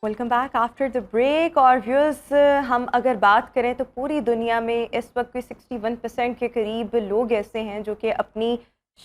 Welcome back after the break. اور viewers ہم اگر بات کریں تو پوری دنیا میں اس وقت کوئی 61% کے قریب لوگ ایسے ہیں جو کہ اپنی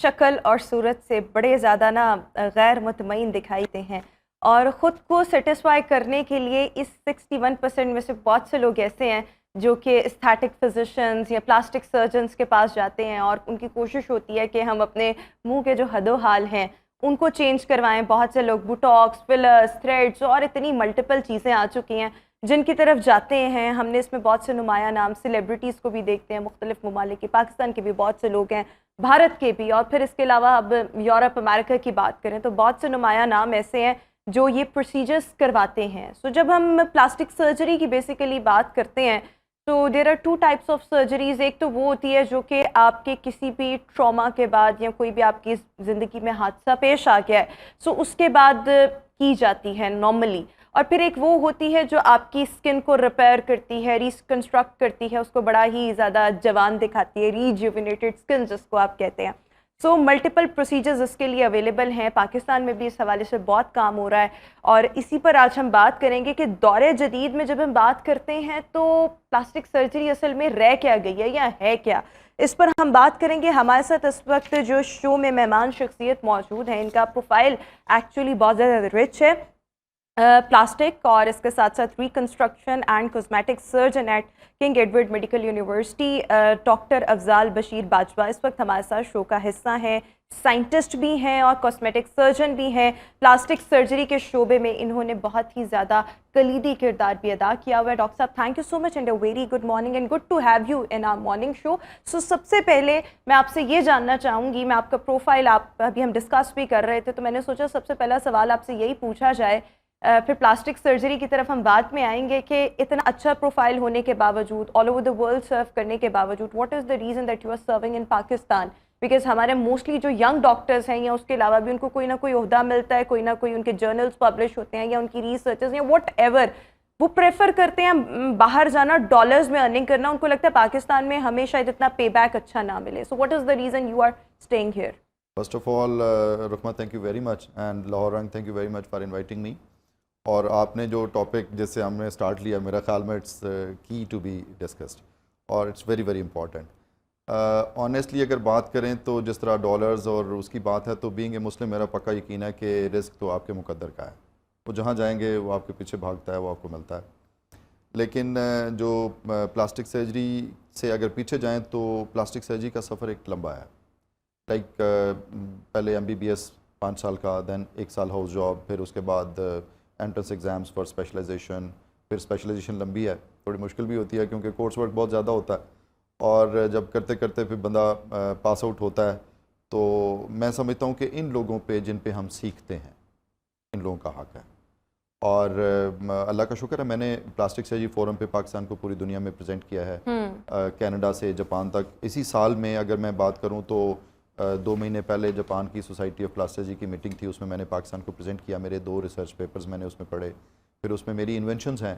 شکل اور صورت سے بڑے زیادہ غیر مطمئن دکھائی دیتے ہیں، اور خود کو سیٹسفائی کرنے کے لیے اس 61% میں سے بہت سے لوگ ایسے ہیں جو کہ استھیٹک فزیشنز یا پلاسٹک سرجنز کے پاس جاتے ہیں، اور ان کی کوشش ہوتی ہے کہ ہم اپنے منہ کے جو حد و حال ہیں ان کو چینج کروائیں. بہت سے لوگ بوٹاکس، فلرز، تھریڈز اور اتنی ملٹیپل چیزیں آ چکی ہیں جن کی طرف جاتے ہیں. ہم نے اس میں بہت سے نمایاں نام سیلیبریٹیز کو بھی دیکھتے ہیں، مختلف ممالک کے، پاکستان کے بھی بہت سے لوگ ہیں، بھارت کے بھی، اور پھر اس کے علاوہ اب یورپ، امریکہ کی بات کریں تو بہت سے نمایاں نام ایسے ہیں جو یہ پروسیجرز کرواتے ہیں. سو جب ہم پلاسٹک سرجری کی بیسیکلی بات کرتے ہیں تو there are 2 types of surgeries. ایک تو وہ ہوتی ہے جو کہ آپ کے کسی بھی ٹراما کے بعد یا کوئی بھی آپ کی زندگی میں حادثہ پیش آ گیا ہے، سو اس کے بعد کی جاتی ہے نارملی. اور پھر ایک وہ ہوتی ہے جو آپ کی اسکن کو ریپیئر کرتی ہے، ریکنسٹرکٹ کرتی ہے، اس کو بڑا ہی زیادہ جوان دکھاتی ہے، ریجوینیٹڈ اسکن جس کو آپ کہتے ہیں. سو ملٹیپل پروسیجرز اس کے لیے اویلیبل ہیں. پاکستان میں بھی اس حوالے سے بہت کام ہو رہا ہے، اور اسی پر آج ہم بات کریں گے کہ دور جدید میں جب ہم بات کرتے ہیں تو پلاسٹک سرجری اصل میں رہ کیا گئی ہے یا ہے کیا. اس پر ہم بات کریں گے. ہمارے ساتھ اس وقت جو شو میں مہمان شخصیت موجود ہیں، ان کا پروفائل ایکچولی بہت زیادہ رچ ہے. پلاسٹک اور اس کے ساتھ ساتھ reconstruction and cosmetic surgeon at King Edward Medical University doctor Afzaal Bashir Bajwa اس وقت ہمارے ساتھ شو کا حصہ ہیں. سائنٹسٹ بھی ہیں اور کاسمیٹک سرجن بھی ہیں. پلاسٹک سرجری کے شعبے میں انہوں نے بہت ہی زیادہ کلیدی کردار بھی ادا کیا ہوا ہے. ڈاکٹر صاحب، thank you so much and a very good morning and good to have you in our morning show. So سب سے پہلے میں آپ سے یہ جاننا چاہوں گی، میں آپ کا پروفائل ابھی ہم ڈسکس بھی کر رہے تھے تو میں نے سوچا سب سے پہلا سوال آپ سے یہی پوچھا جائے، پھر پلاسٹک سرجری کی طرف ہم بعد میں آئیں گے کہ اتنا اچھا پروفائل ہونے کے باوجود، آل اوور دا ورلڈ سرو کرنے کے باوجود، what is the reason that you are serving in Pakistan? Because ہمارے موسٹلی جو ینگ ڈاکٹرز ہیں یا اس کے علاوہ بھی ان کو کوئی نہ کوئی عہدہ ملتا ہے، کوئی نہ کوئی ان کے جرنلز پبلش ہوتے ہیں یا ان کی ریسرچز یا واٹ ایور، وہ پریفر کرتے ہیں باہر جانا، ڈالرز میں ارننگ کرنا. ان کو لگتا ہے پاکستان میں ہمیں شاید اتنا پے بیک اچھا نہ ملے. So what is the reason you are staying here? First of all, Rukhma, thank you very much, and Lahore Rang, thank you very much for inviting me. اور آپ نے جو ٹاپک جس سے ہم نے اسٹارٹ لیا، میرا خیال میں it's key to be discussed اور it's very very important. Honestly اگر بات کریں تو جس طرح ڈالرز اور اس کی بات ہے تو بینگ اے مسلم میرا پکا یقین ہے کہ رزق تو آپ کے مقدر کا ہے، وہ جہاں جائیں گے وہ آپ کے پیچھے بھاگتا ہے، وہ آپ کو ملتا ہے. لیکن جو پلاسٹک سرجری سے اگر پیچھے جائیں تو پلاسٹک سرجری کا سفر ایک لمبا ہے. لائک پہلے MBBS 5 سال کا، دین 1 سال ہاؤس جاب، پھر اس کے بعد انٹرنس ایگزامس فار اسپیشلائزیشن. پھر اسپیشلائزیشن لمبی ہے، تھوڑی مشکل بھی ہوتی ہے کیونکہ کورس ورک بہت زیادہ ہوتا ہے، اور جب کرتے کرتے پھر بندہ پاس آؤٹ ہوتا ہے تو میں سمجھتا ہوں کہ ان لوگوں پہ جن پہ ہم سیکھتے ہیں ان لوگوں کا حق ہے. اور اللہ کا شکر ہے میں نے پلاسٹک سرجری فورم پہ پاکستان کو پوری دنیا میں پریزنٹ کیا ہے، کینیڈا سے جاپان تک. اسی سال میں اگر میں بات کروں تو 2 مہینے پہلے جاپان کی سوسائٹی آف پلاسٹک سرجری کی میٹنگ تھی، اس میں میں نے پاکستان کو پریزنٹ کیا. میرے 2 ریسرچ پیپرز میں نے اس میں پڑھے. پھر اس میں میری انوینشنز ہیں،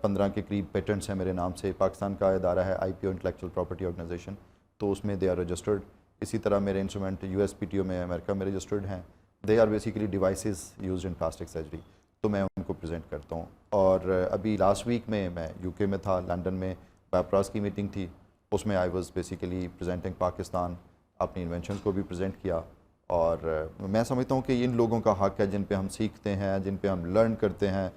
15 کے قریب پیٹنٹس ہیں میرے نام سے. پاکستان کا ادارہ ہے IPO انٹلیکچوئل پراپرٹی آرگنائزیشن، تو اس میں دے آر رجسٹرڈ. اسی طرح میرے انسٹرومنٹ USPTO میں امریکہ میں رجسٹرڈ ہیں. They are basically devices used in plastic surgery, تو میں ان کو پریزنٹ کرتا ہوں. اور ابھی لاسٹ ویک میں UK میں تھا، لنڈن میں پیپراس کی میٹنگ تھی، اس میں I was basically presenting Pakistan, اپنی انوینشنز کو بھی پریزنٹ کیا. اور میں سمجھتا ہوں کہ ان لوگوں کا حق ہے جن پہ ہم سیکھتے ہیں، جن پہ ہم لرن کرتے ہیں.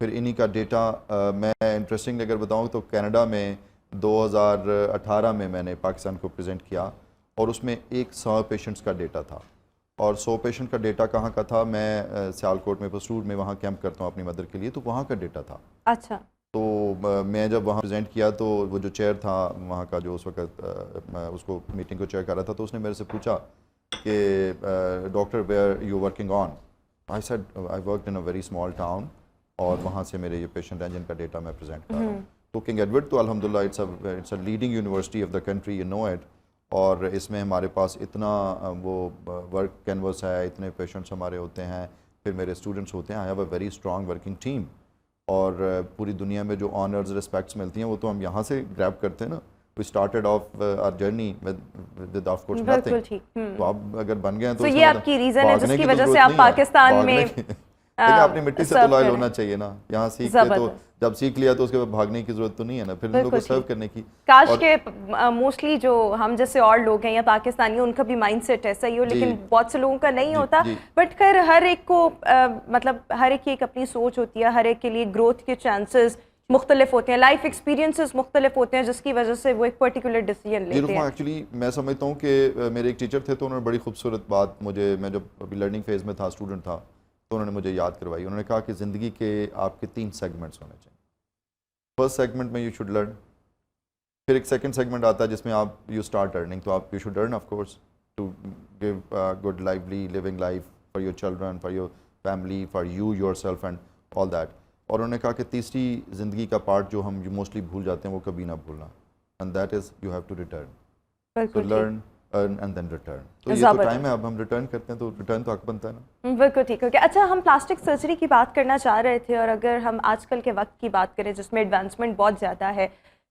پھر انہی کا ڈیٹا میں انٹرسٹنگ اگر بتاؤں تو کینیڈا میں 2018 میں نے پاکستان کو پریزنٹ کیا، اور اس میں 100 پیشنٹس کا ڈیٹا تھا. اور 100 پیشنٹ کا ڈیٹا کہاں کا تھا؟ میں سیالکوٹ میں پسرور میں وہاں کیمپ کرتا ہوں اپنی مدر کے لیے، تو وہاں کا ڈیٹا تھا. اچھا. تو میں جب وہاں پریزنٹ کیا تو وہ جو چیئر تھا وہاں کا، جو اس وقت اس کو میٹنگ کو چیئر کر رہا تھا، تو اس نے میرے سے پوچھا کہ doctor where you working on? I said I worked in a very small town, اور وہاں سے میرے یہ پیشنٹ ہیں جن کا ڈیٹا میں پریزنٹ کر رہا ہوں. تو کنگ ایڈورڈ تو الحمدللہ it's a leading university of the country, you know it. اور اس میں ہمارے پاس اتنا وہ ورک کینوس ہے، اتنے پیشنٹس ہمارے ہوتے ہیں، پھر میرے اسٹوڈنٹس ہوتے ہیں. I have a very strong working team. اور پوری دنیا میں جو آنرز رسپیکٹس ملتی ہیں وہ تو ہم یہاں سے گریب کرتے ہیں نا. We started off our journey with of course nothing. تو اب اگر بن گئے ہیں تو یہ آپ کی ریزن ہے جس کی وجہ سے آپ پاکستان میں لیکن اپنی مٹی سے تو لائل ہونا چاہیے نا, یہاں سیکھ کے تو جب سیکھ لیا تو اس کے بعد بھاگنے کی ضرورت تو نہیں ہے نا, پھر ان لوگوں کو سرو کرنے کی. کاش کے موسٹلی جو ہم جیسے اور لوگ ہیں یا پاکستانی ان کا بھی مائنڈ سیٹ ایسا ہی ہو, لیکن بہت سے لوگوں کا نہیں ہوتا. بٹ خیر ہر ایک کو مطلب ہر ایک کی ایک اپنی سوچ ہوتی ہے, ہر ایک کے لیے گروتھ کے چانسز مختلف ہوتے ہیں, لائف ایکسپیرینسز مختلف ہوتے ہیں, جس کی وجہ سے وہ ایک پرٹیکولر ڈیسیژن لیتے ہیں. ایکچولی میں سمجھتا ہوں کہ میرے ایک ٹیچر تھے تو انہوں نے بڑی خوبصورت بات مجھے, میں جب ابھی لرننگ فیز میں تھا, اسٹوڈنٹ تھا, تو انہوں نے مجھے یاد کروائی. انہوں نے کہا کہ زندگی کے آپ کے 3 سیگمنٹس ہونے چاہیے. فرسٹ سیگمنٹ میں یو شوڈ لرن, پھر ایک سیکنڈ سیگمنٹ آتا ہے جس میں آپ یو اسٹارٹ ارننگ, تو آپ you should earn of course to give good لائفلی living life for your children, for your family, for you your self and all that. اور انہوں نے کہا کہ تیسری زندگی کا پارٹ جو ہم موسٹلی بھول جاتے ہیں وہ کبھی نہ بھولنا, and that is you have to return. تو learn, earn and then return. تو یہ تو ٹائم ہے, اب ہم ریٹرن کرتے ہیں تو ریٹرن تو حق بنتا ہے نا. بالکل ٹھیک ہے. اچھا, ہم پلاسٹک سرجری کی بات کرنا چاہ رہے تھے, اور اگر ہم آج کل کے وقت کی بات کریں جس میں ایڈوانسمنٹ بہت زیادہ ہے,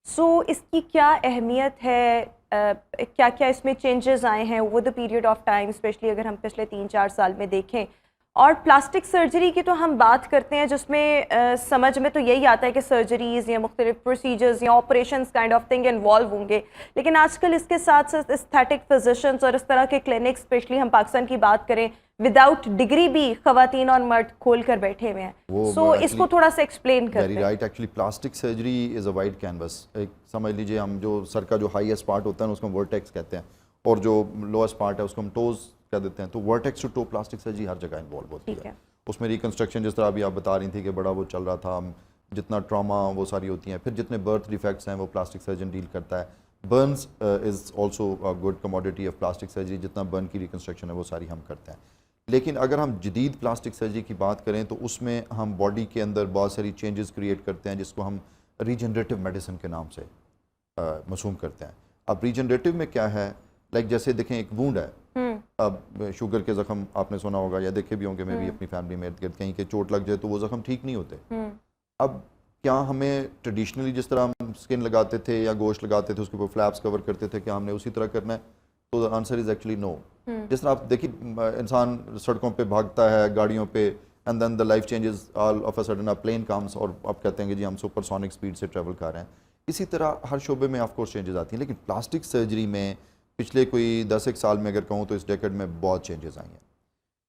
سو اس کی کیا اہمیت ہے, کیا کیا اس میں چینجز آئے ہیں over the period of time, especially اگر ہم پچھلے 3-4 سال میں دیکھیں. اور پلاسٹک سرجری کی تو ہم بات کرتے ہیں جس میں سمجھ میں تو یہی آتا ہے کہ سرجریز یا مختلف پروسیجرز یا operations kind of thing involve ہوں گے, لیکن آج کل اس کے ساتھ ساتھ استھیٹک فزیشنز اور اس طرح کے کلینک, اسپیشلی ہم پاکستان کی بات کریں, وداؤٹ ڈگری بھی خواتین اور مرد کھول کر بیٹھے ہوئے ہیں. سو اس کو تھوڑا سا ایکسپلین کرتے ہیں. Very right. Actually plastic surgery is a wide canvas. ایک سمجھ لیجیے, ہم جو سر کا جو ہائیسٹ پارٹ ہوتا ہے اس کو ہم ورٹیکس کہتے ہیں, اور جو لوئسٹ پارٹ ہے اس کو ہم ٹوز کہہ دیتے ہیں. تو vertex to toe plastic surgery ہر جگہ انوالو ہوتی ہے. اس میں ریکنسٹرکشن جس طرح ابھی آپ بتا رہی تھی کہ بڑا وہ چل رہا تھا, جتنا ٹراما وہ ساری ہوتی ہیں, پھر جتنے برتھ ڈیفیکٹس ہیں وہ پلاسٹک سرجن ڈیل کرتا ہے. Burns is also good commodity of plastic surgery, جتنا برن کی ریکنسٹرکشن ہے وہ ساری ہم کرتے ہیں. لیکن اگر ہم جدید پلاسٹک سرجری کی بات کریں تو اس میں ہم باڈی کے اندر بہت ساری چینجز کریٹ کرتے ہیں, جس کو ہم ریجنریٹو میڈیسن کے نام سے مرسوم کرتے ہیں. اب ریجنریٹو میں کیا ہے, لائک جیسے دیکھیں ایک وونڈ ہے, اب شوگر کے زخم آپ نے سنا ہوگا یا دیکھے بھی ہوں گے, میں بھی اپنی فیملی میں ارد گرد, کہیں کہ چوٹ لگ جائے تو وہ زخم ٹھیک نہیں ہوتے. اب کیا ہمیں ٹریڈیشنلی جس طرح ہم اسکن لگاتے تھے یا گوشت لگاتے تھے اس کے اوپر فلیپس کور کرتے تھے, کیا ہم نے اسی طرح کرنا ہے؟ تو آنسر از ایکچولی نو. جس طرح آپ دیکھیے انسان سڑکوں پہ بھاگتا ہے, گاڑیوں پہ, and then the life changes all of a sudden, plane comes اور آپ کہتے ہیں کہ جی ہم سپر سونک اسپیڈ سے ٹریول کر رہے ہیں. اسی طرح ہر شعبے میں آف کورس چینجز آتی ہیں, لیکن پلاسٹک سرجری میں پچھلے کوئی 10 سال میں اگر کہوں تو اس ڈیکیڈ میں بہت چینجز آئی ہیں.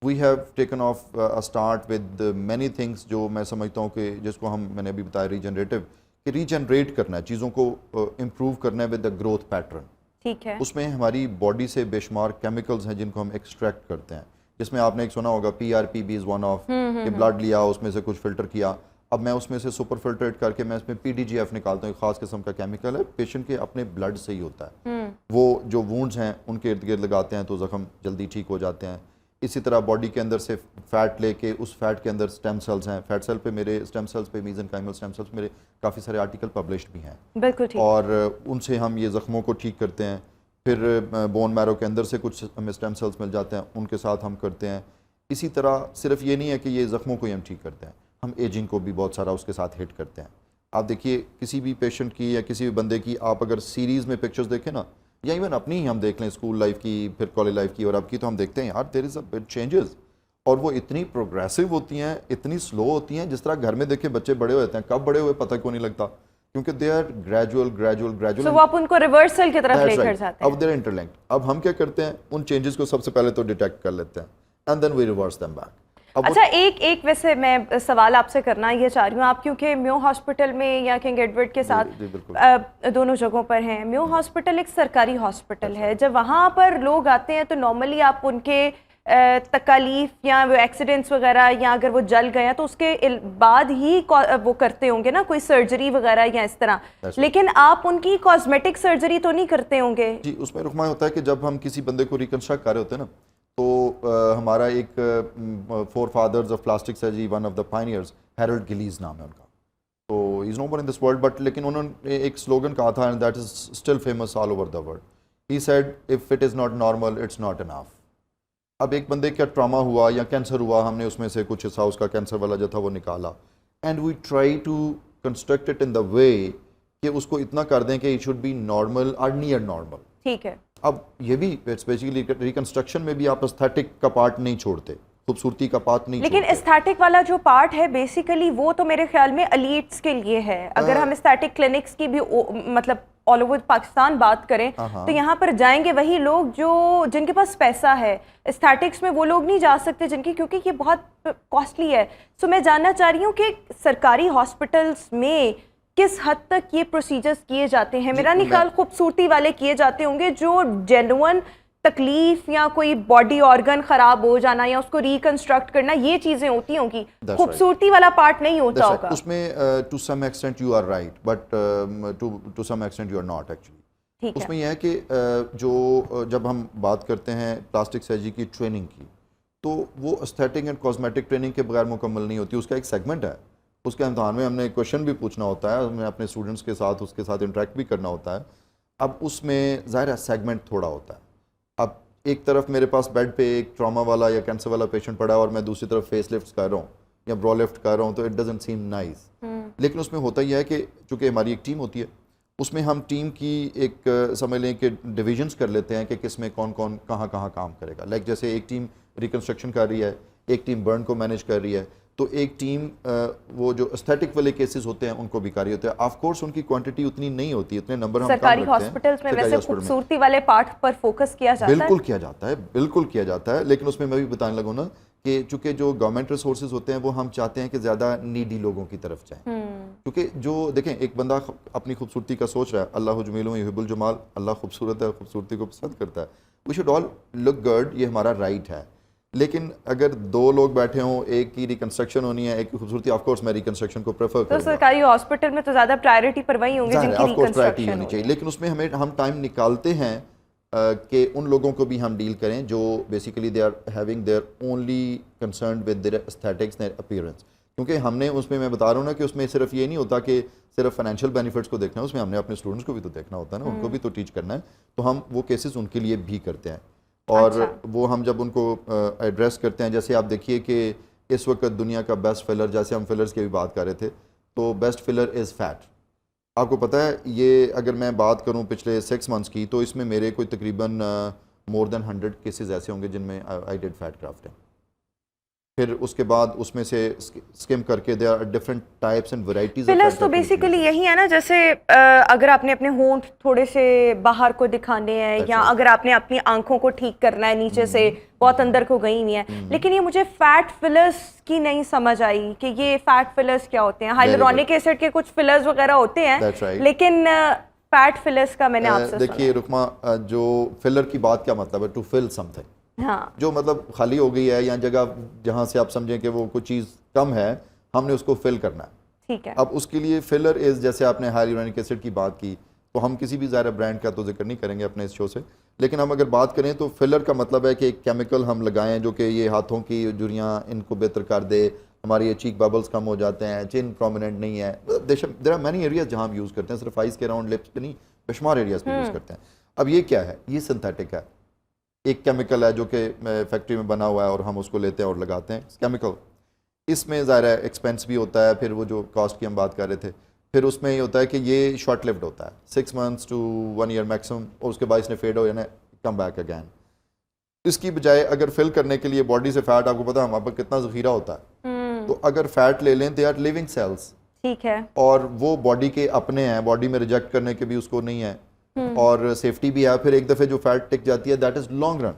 We have taken off start with many things, جو میں سمجھتا ہوں کہ جس کو میں نے ابھی بتایا ریجنریٹو, کہ ریجنریٹ کرنا ہے چیزوں کو, امپروو کرنا ہے ود دا گروتھ پیٹرن. ٹھیک ہے. اس میں ہماری باڈی سے بے شمار کیمیکلز ہیں جن کو ہم ایکسٹریکٹ کرتے ہیں, جس میں آپ نے ایک سنا ہوگا PRP از ون آف, کہ بلڈ لیا اس میں سے کچھ فلٹر کیا, اب میں اس میں سے سپر فلٹریٹ کر کے میں اس میں PDGF نکالتا ہوں, ایک خاص قسم کا کیمیکل ہے, پیشنٹ کے اپنے بلڈ سے ہی ہوتا ہے. وہ جو وونڈز ہیں ان کے ارد گرد لگاتے ہیں تو زخم جلدی ٹھیک ہو جاتے ہیں. اسی طرح باڈی کے اندر سے فیٹ لے کے اس فیٹ کے اندر سٹیم سیلز ہیں, فیٹ سیل پہ میرے سٹیم سیلز پہ میزنکائمل سٹیم سیلز میرے کافی سارے آرٹیکل پبلشڈ بھی ہیں. بالکل ٹھیک. اور ان سے ہم یہ زخموں کو ٹھیک کرتے ہیں. پھر بون میرو کے اندر سے کچھ ہمیں سٹیم سیلز مل جاتے ہیں, ان کے ساتھ ہم کرتے ہیں. اسی طرح صرف یہ نہیں ہے کہ یہ زخموں کو ہی ہم ٹھیک کرتے ہیں, ہم ایجنگ کو بھی بہت سارا اس کے ساتھ ہٹ کرتے ہیں. آپ دیکھیے کسی بھی پیشنٹ کی یا کسی بھی بندے کی آپ اگر سیریز میں پکچرز دیکھیں نا, یا ایون اپنی ہی ہم دیکھ لیں, اسکول لائف کی, پھر کالج لائف کی اور اب کی, تو ہم دیکھتے ہیں یار دیر از اے بگ چینجز, اور وہ اتنی پروگریسو ہوتی ہیں, اتنی سلو ہوتی ہیں. جس طرح گھر میں دیکھیں بچے بڑے ہوتے ہیں, کب بڑے ہوئے پتہ کیوں نہیں لگتا, کیونکہ دے آر گریجول. سو وہ آپ ان کو ریورسل کی طرف لے کر جاتے ہیں. اب دے آر انٹرلنکڈ. اب ہم کیا کرتے ہیں, ان چینجز کو سب سے پہلے تو ڈیٹیکٹ کر لیتے ہیں, and then we reverse them back. اچھا, ایک ویسے میں سوال آپ سے کرنا یہ چاہ رہی ہوں, آپ کیونکہ میو ہاسپٹل میں یا کنگ ایڈورڈ کے ساتھ دونوں جگہوں پر ہیں. میو ہاسپٹل ایک سرکاری ہاسپٹل ہے, جب وہاں پر لوگ آتے ہیں تو نارملی آپ ان کے تکالیف یا وہ ایکسیڈنٹس وغیرہ, یا اگر وہ جل گئے ہیں تو اس کے بعد ہی وہ کرتے ہوں گے نا کوئی سرجری وغیرہ یا اس طرح, لیکن آپ ان کی کاسمیٹک سرجری تو نہیں کرتے ہوں گے؟ جی, اس میں رخما ہوتا ہے کہ جب ہم کسی بندے کو ریکنسٹرکٹ کر رہے ہوتے ہیں نا, تو ہمارا ایک forefathers of plastic surgery, one of the pioneers, Harold Gillies نام ہے ان کا. تو ہی از نو مور ان دس ورلڈ, بٹ لیکن انہوں نے ایک سلوگن کہا تھا, and that is still famous all over the world. He said if it is not normal it's not enough. اب ایک بندے کا ٹراما ہوا یا کینسر ہوا, ہم نے اس میں سے کچھ حصہ اس کا کینسر والا جو تھا وہ نکالا, and we try to construct it in the way کہ اس کو اتنا کر دیں کہ اٹ شوڈ بی نارمل اور نیئر نارمل. ٹھیک ہے. اب یہ بھی اسپیشلی ریکنسٹرکشن میں بھی آپ استھیٹک کا پارٹ نہیں چھوڑتے, خوبصورتی کا پاتھ نہیں لیکن چھوڑتے. استھیٹک والا جو پارٹ ہے بیسیکلی وہ تو میرے خیال میں ایلیٹس کے لیے ہے. اگر ہم استھیٹک کلینکس کی بھی مطلب آل اوور پاکستان بات کریں تو یہاں پر جائیں گے وہی لوگ جو جن کے پاس پیسہ ہے. استھیٹکس میں وہ لوگ نہیں جا سکتے جن کی, کیونکہ یہ بہت کاسٹلی ہے. سو میں جاننا چاہ رہی ہوں کہ سرکاری ہاسپٹلس میں کس حد تک یہ پروسیجرز کیے جاتے ہیں. میرا نہیں خیال خوبصورتی والے کیے جاتے ہوں گے جو جینوئن تکلیف یا کوئی باڈی آرگن خراب ہو جانا یا اس کو ریکنسٹرکٹ کرنا یہ چیزیں ہوتی ہوں گی. خوبصورتی والا پارٹ نہیں ہوتا ہوگا. اس میں to some extent you are right but to some extent you are not actually. اس میں یہ ہے کہ جو جب ہم بات کرتے ہیں پلاسٹک سرجری کی ٹریننگ کی تو وہ استھیٹک اینڈ کاسمیٹک ٹریننگ کے بغیر مکمل نہیں ہوتی. اس کا ایک سیگمنٹ ہے, اس کے امتحان میں ہم نے کویشچن بھی پوچھنا ہوتا ہے, ہمیں اپنے اسٹوڈنٹس کے ساتھ اس کے ساتھ انٹریکٹ بھی کرنا ہوتا ہے. اب اس میں ظاہر ہے سیگمنٹ تھوڑا ہوتا ہے. اب ایک طرف میرے پاس بیڈ پہ ایک ٹراما والا یا کینسر والا پیشنٹ پڑا ہے اور میں دوسری طرف فیس لفٹ کر رہا ہوں یا برو لفٹ کر رہا ہوں تو اٹ ڈزنٹ سیم نائس. لیکن اس میں ہوتا یہ ہے کہ چونکہ ہماری ایک ٹیم ہوتی ہے اس میں ہم ٹیم کی ایک سمجھ لیں کہ ڈویژنس کر لیتے ہیں کہ کس میں کون کون کہاں کہاں کام کرے گا. لائک جیسے ایک ٹیم ریکنسٹرکشن کر رہی ہے, ایک ٹیم برن کو مینیج کر رہی ہے, تو ایک ٹیم وہ جو استھیٹک والے کیسز ہوتے ہیں ان کو بھی کر رہی ہوتے ہیں. آف کورس ان کی کوانٹٹی اتنی نہیں ہوتی, اتنے نمبر ہم سرکاری ہاسپٹلس میں ویسے خوبصورتی والے پارٹ پر فوکس کیا جاتا ہے. بالکل کیا جاتا ہے, بالکل کیا جاتا ہے. لیکن اس میں بھی بتانے لگوں نا کہ چونکہ جو گورنمنٹ ریسورسز ہوتے ہیں وہ ہم چاہتے ہیں کہ زیادہ نیڈی لوگوں کی طرف جائیں. کیونکہ جو دیکھیں ایک بندہ اپنی خوبصورتی کا سوچ رہا ہے, اللہ جمیل یحب الجمال, اللہ خوبصورت ہے, خوبصورتی کو پسند کرتا ہے, we should all look good, یہ ہمارا رائٹ ہے. لیکن اگر دو لوگ بیٹھے ہوں, ایک کی ریکنسٹرکشن ہونی ہے, ایک کی خوبصورتی, آف کورس میں ریکنسٹرکشن کو پریفر کروں گا. تو سرکاری ہاسپٹل میں تو زیادہ پرائیورٹی پر وہی ہوں گے جن کی ریکنسٹرکشن ہونی چاہیے. لیکن اس میں ہم ٹائم نکالتے ہیں کہ ان لوگوں کو بھی ہم ڈیل کریں جو basically they are having their only concerned with their aesthetics, their appearance. کیونکہ ہم نے اس میں میں بتا رہا ہوں نا کہ اس میں صرف یہ نہیں ہوتا کہ صرف فائنینشیل بینیفٹس کو دیکھنا ہے, اس میں ہم نے اپنے اسٹوڈنٹس کو بھی تو دیکھنا ہوتا ہے نا, ان کو بھی تو ٹیچ کرنا ہے. تو ہم وہ کیسز ان کے لیے بھی کرتے ہیں اور وہ ہم جب ان کو ایڈریس کرتے ہیں, جیسے آپ دیکھیے کہ اس وقت دنیا کا بیسٹ فلر, جیسے ہم فلرز کی بھی بات کر رہے تھے, تو بیسٹ فلر از فیٹ. آپ کو پتہ ہے یہ اگر میں بات کروں پچھلے 6 months کی تو اس میں میرے کوئی تقریباً مور دین 100 کیسز ایسے ہوں گے جن میں آئی ڈیڈ فیٹ گرافٹنگ. پھر اس کے بعد اس میں سے اسکم کر کے they are different types and varieties. Fillers تو بیسیکلی یہی ہے نا, جیسے اگر آپ نے اپنے ہونٹ تھوڑے سے باہر کو دکھانے ہیں یا اگر آپ نے اپنی آنکھوں کو ٹھیک کرنا ہے, نیچے سے بہت اندر کو گئی نہیں ہے. لیکن یہ مجھے فیٹ فلرز کی نہیں سمجھ آئی کہ یہ فیٹ فلرز کیا ہوتے ہیں. ہائلورونک ایسڈ کے کچھ فلرز وغیرہ ہوتے ہیں لیکن فیٹ فلرز کا میں نے آپ سے سنا. دیکھیے رکما, جو فلر کی بات کیا مطلب ہے, ٹو فل سم تھنگ, جو مطلب خالی ہو گئی ہے یا جگہ جہاں سے آپ سمجھیں کہ وہ کوئی چیز کم ہے, ہم نے اس کو فل کرنا ہے. ٹھیک ہے. اب اس کے لیے فلر از, جیسے آپ نے ہائلورونک ایسڈ کی بات کی تو ہم کسی بھی ظاہر برانڈ کا تو ذکر نہیں کریں گے اپنے اس شو سے, لیکن ہم اگر بات کریں تو فلر کا مطلب ہے کہ ایک کیمیکل ہم لگائیں جو کہ یہ ہاتھوں کی جریاں ان کو بہتر کر دے, ہماری یہ چیک ببلز کم ہو جاتے ہیں, چن پرومیننٹ نہیں ہے. دیر آر مینی ایریاز جہاں ہم یوز کرتے ہیں, صرف آئز کے اراؤنڈ لپس پہ نہیں, بشمار ایریاز پہ یوز کرتے ہیں. اب یہ کیا ہے, یہ سنتھیٹک ہے, ایک کیمیکل ہے جو کہ فیکٹری میں بنا ہوا ہے اور ہم اس کو لیتے ہیں اور لگاتے ہیں کیمیکل. اس میں ظاہر ہے ایکسپینس بھی ہوتا ہے, پھر وہ جو کاسٹ کی ہم بات کر رہے تھے, پھر اس میں یہ ہوتا ہے کہ یہ شارٹ لیوڈ ہوتا ہے, 6 months to 1 year میکسیمم, اور اس کے بعد اس نے فیڈ ہو جانا, کم بیک اگین. اس کی بجائے اگر فل کرنے کے لیے باڈی سے فیٹ, آپ کو پتا ہے ہمارے پاس کتنا ذخیرہ ہوتا ہے, تو اگر فیٹ لے لیں, دے آر لیونگ سیلس. ٹھیک ہے. اور وہ باڈی کے اپنے ہیں, باڈی میں ریجیکٹ کرنے کے بھی اس کو نہیں ہے, اور سیفٹی بھی ہے. پھر ایک دفعہ جو فیٹ ٹک جاتی ہے دیٹ از لانگ رن,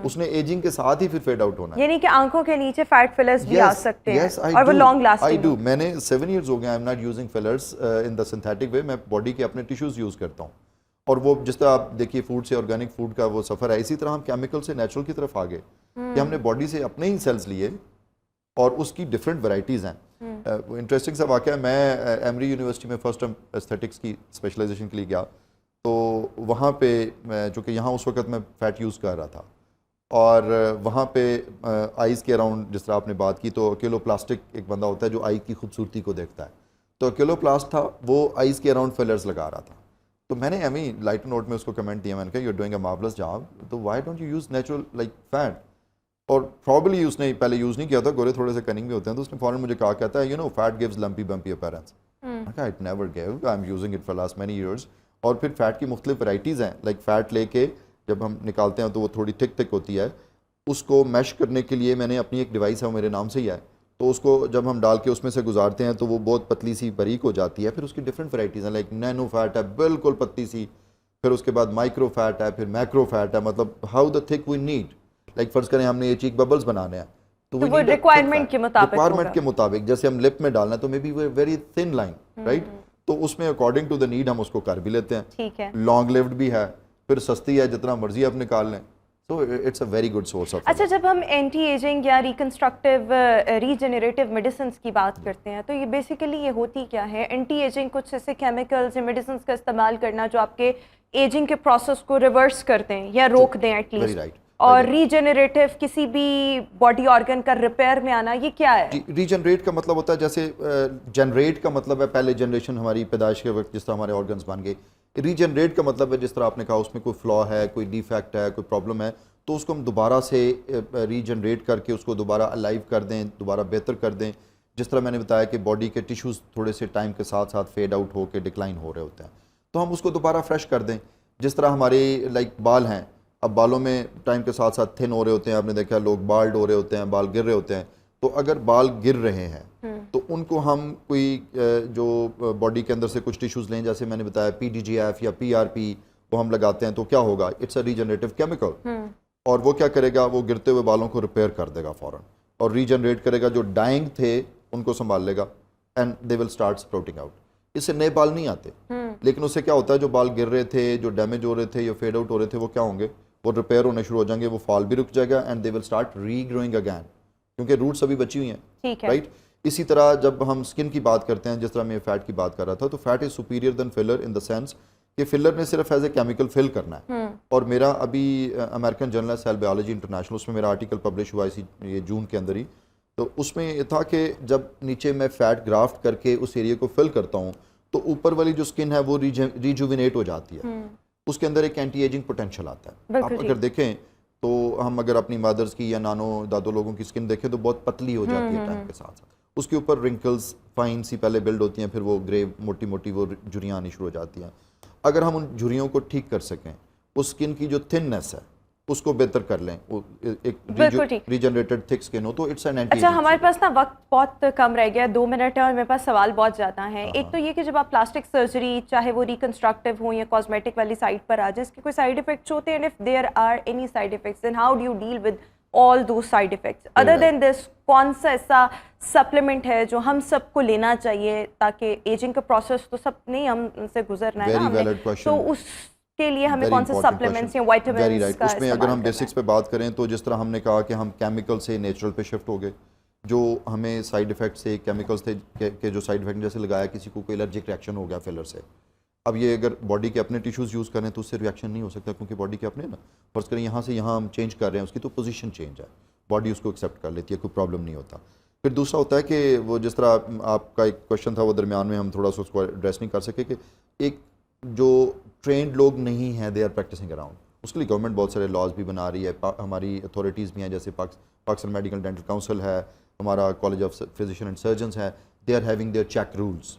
اس نے ایجنگ کے ساتھ ہی پھر فیڈ آؤٹ ہونا ہے. یعنی کہ آنکھوں کے نیچے فیٹ فلرز بھی آ سکتے ہیں اور وہ لانگ لاسٹنگ. میں نے 7 years ہو گئے, I am not using fillers in the synthetic way. میں باڈی کے اپنے ٹیشوز یوز کرتا ہوں, اور وہ جس طرح آپ دیکھیے فوڈ سے آرگینک فوڈ کا وہ سفر ہے, اسی طرح ہم کیمیکل سے نیچرل کی طرف آگے کہ ہم نے باڈی سے اپنے ہی سیلز لیے اور اس کی ڈفرینٹ ورائٹیز ہیں. انٹرسٹنگ سا واقعہ ہے, میں ایمری یونیورسٹی میں فرسٹ ٹائم ایستھیٹکس کی اسپیشلائزیشن کے لیے گیا, تو وہاں پہ چونکہ یہاں اس وقت میں فیٹ یوز کر رہا تھا, اور وہاں پہ آئیز کے اراؤنڈ جس طرح آپ نے بات کی, تو کیلو پلاسٹک ایک بندہ ہوتا ہے جو آئی کی خوبصورتی کو دیکھتا ہے, تو کیلو پلاسٹ تھا, وہ آئیز کے اراؤنڈ فلرز لگا رہا تھا. تو میں نے ایمی لائٹ نوٹ میں اس کو کمنٹ دیا, میں نے کہا you are doing a marvellous job, تو why don't you use natural like fat. اور پرابلی اس نے پہلے یوز نہیں کیا تھا, گورے تھوڑے سے کننگ بھی ہوتے ہیں, تو اس نے فوراً مجھے کہا, کہتا ہے you know fat gives lumpy bumpy appearance. میں کہا it never give, I am using it for last many years. اور پھر فیٹ کی مختلف ورائٹیز ہیں, لائک فیٹ لے کے جب ہم نکالتے ہیں تو وہ تھوڑی تھک ہوتی ہے, اس کو میش کرنے کے لیے میں نے اپنی ایک ڈیوائس ہے وہ میرے نام سے ہی ہے, تو اس کو جب ہم ڈال کے اس میں سے گزارتے ہیں تو وہ بہت پتلی سی باریک ہو جاتی ہے. پھر اس کی ڈفرینٹ ورائٹیز ہیں, لائک نینو فیٹ ہے بالکل پتلی سی, پھر اس کے بعد مائکرو فیٹ ہے, پھر میکرو فیٹ ہے, مطلب ہاؤ دا تھک وی نیڈ. لائک فرض کریں ہم نے یہ چیک ببلز بنانے ہیں تو وہ ریکوائرمنٹ کے مطابق ریکوائرمنٹ کے مطابق, جیسے ہم لپ میں ڈالنا ہے تو maybe very thin line, right, تو اس میں اکارڈنگ ٹو دا نیڈ ہم اس کو کر بھی لیتے ہیں. ٹھیک ہے, لانگ لیوڈ بھی ہے, پھر سستی ہے, جتنا مرضی آپ نکال لیں. So it's a very good source of. اچھا, جب ہم اینٹی ایجنگ یا ریکنسٹرکٹیو ریجنریٹیو میڈیسنس کی بات کرتے ہیں تو یہ بیسیکلی یہ ہوتی کیا ہے؟ اینٹی ایجنگ کچھ ایسے کیمیکلز یا میڈیسنس کا استعمال کرنا جو آپ کے ایجنگ کے پروسیس کو ریورس کر دیں یا روک دیں ایٹ لیسٹ, اور ریجنریٹیو کسی بھی باڈی آرگن کا ریپیئر میں آنا, یہ کیا ہے؟ ریجنریٹ کا مطلب ہوتا ہے, جیسے جنریٹ کا مطلب ہے پہلے جنریشن ہماری پیدائش کے وقت جس طرح ہمارے آرگنز بن گئے. ریجنریٹ کا مطلب ہے جس طرح آپ نے کہا اس میں کوئی فلا ہے, کوئی ڈیفیکٹ ہے, کوئی پرابلم ہے, تو اس کو ہم دوبارہ سے ریجنریٹ کر کے اس کو دوبارہ الائیو کر دیں, دوبارہ بہتر کر دیں. جس طرح میں نے بتایا کہ باڈی کے ٹیشوز تھوڑے سے ٹائم کے ساتھ ساتھ فیڈ آؤٹ ہو کے ڈکلائن ہو رہے ہوتے ہیں, تو ہم اس کو دوبارہ فریش کر دیں. جس طرح ہمارے لائک بال ہیں, اب بالوں میں ٹائم کے ساتھ ساتھ تھن ہو رہے ہوتے ہیں, آپ نے دیکھا لوگ بالڈ ہو رہے ہوتے ہیں, بال گر رہے ہوتے ہیں, تو اگر بال گر رہے ہیں تو ان کو ہم کوئی جو باڈی کے اندر سے کچھ ٹیشوز لیں, جیسے میں نے بتایا PDGF یا PRP, وہ ہم لگاتے ہیں, تو کیا ہوگا, اٹس اے ریجنریٹیو کیمیکل, اور وہ کیا کرے گا, وہ گرتے ہوئے بالوں کو ریپیئر کر دے گا فوراً, اور ریجنریٹ کرے گا. جو ڈائنگ تھے ان کو سنبھال لے گا, and they will start sprouting out. اس سے نئے بال نہیں آتے, لیکن اس سے کیا ہوتا ہے, جو بال گر رہے تھے, جو ڈیمیج ہو رہے تھے یا فیڈ آؤٹ ہو رہے تھے, وہ کیا ہوں گے, وہ ریپیئر ہونے شروع ہو جائیں گے, وہ فال بھی رک جائے گا, and they will start regrowing again, کیونکہ روٹس ابھی بچی ہوئی ہیں, رائٹ. اسی طرح جب ہم اسکن کی بات کرتے ہیں, جس طرح میں فیٹ کی بات کر رہا تھا, تو fat is superior than filler in the sense کہ فلر نے صرف ایز اے کیمیکل فل کرنا ہے. اور میرا ابھی American Journal Cell Biology International, اس میں میرا آرٹیکل پبلش ہوا اسی یہ جون کے اندر ہی, تو اس میں یہ تھا کہ جب نیچے میں فیٹ گرافٹ کر کے اس ایریا کو فل کرتا ہوں تو اوپر والی جو اسکن ہے وہ ریجوینیٹ ہو جاتی ہے, اس کے اندر ایک اینٹی ایجنگ پوٹینشیل آتا ہے. آپ اگر دیکھیں تو ہم اگر اپنی مادرز کی یا نانو دادو لوگوں کی اسکن دیکھیں تو بہت پتلی ہو جاتی ہے ٹائم کے ساتھ ساتھ, اس کے اوپر رنکلز فائن سی پہلے بلڈ ہوتی ہیں, پھر وہ گرے موٹی موٹی وہ جھریاں آنی شروع ہو جاتی ہیں. اگر ہم ان جھریوں کو ٹھیک کر سکیں, اس اسکن کی جو تھننس ہے اس کو بہتر کر لیں, ایک ریجنریٹڈ تھک اسکن ہو, تو اٹس این اینٹی. اچھا, ہمارے پاس نا وقت بہت کم رہ گیا, 2 منٹ ہے, اور میرے پاس سوال بہت زیادہ ہیں. ایک تو یہ کہ جب آپ پلاسٹک سرجری چاہے وہ ریکنسٹرکٹیو ہوں یا کاسمیٹک والی سائڈ پر آ جائے, اس کے کوئی سائڈ افیکٹس ہوتے ہیں, and if there are any side effects then how do you deal with all those side effects other than this? کون سا ایسا سپلیمنٹ ہے جو ہم سب کو لینا چاہیے تاکہ ایجنگ کا پروسیس تو سب نہیں ہم سے گزرنا ہے نا, تو اس کے لیے ہمیں کون سے سپلیمنٹس یا وائٹامنس کا اس میں اگر ہم بیسکس پہ بات کریں تو جس طرح ہم نے کہا کہ ہم کیمیکل سے نیچرل پہ شفٹ ہو گئے, جو ہمیں سائڈ افیکٹ سے کیمیکلس تھے کہ جو سائڈ افیکٹ جیسے لگایا کسی کو کوئی الرجک ریئیکشن ہو گیا فلر سے, اب یہ اگر باڈی کے اپنے ٹیشوز یوز کریں تو اس سے ریئیکشن نہیں ہو سکتا, کیونکہ باڈی کے اپنے نا فرض کریں یہاں سے یہاں ہم چینج کر رہے ہیں, اس کی تو پوزیشن چینج ہے, باڈی اس کو ایکسیپٹ کر لیتی ہے, کوئی پرابلم نہیں ہوتا. پھر دوسرا ہوتا ہے کہ وہ جس طرح آپ کا ایک کویشچن تھا وہ درمیان میں ہم تھوڑا سا اس کو ایڈریس نہیں کر سکے, کہ ایک جو ٹرینڈ لوگ نہیں ہیں دے آر پریکٹسنگ اراؤنڈ, اس کے لیے گورنمنٹ بہت سارے لاز بھی بنا رہی ہے, ہماری اتھارٹیز بھی ہیں, جیسے پاکستان میڈیکل ڈینٹل کاؤنسل ہے, ہمارا college of physician and surgeons ہے, they are having their check rules,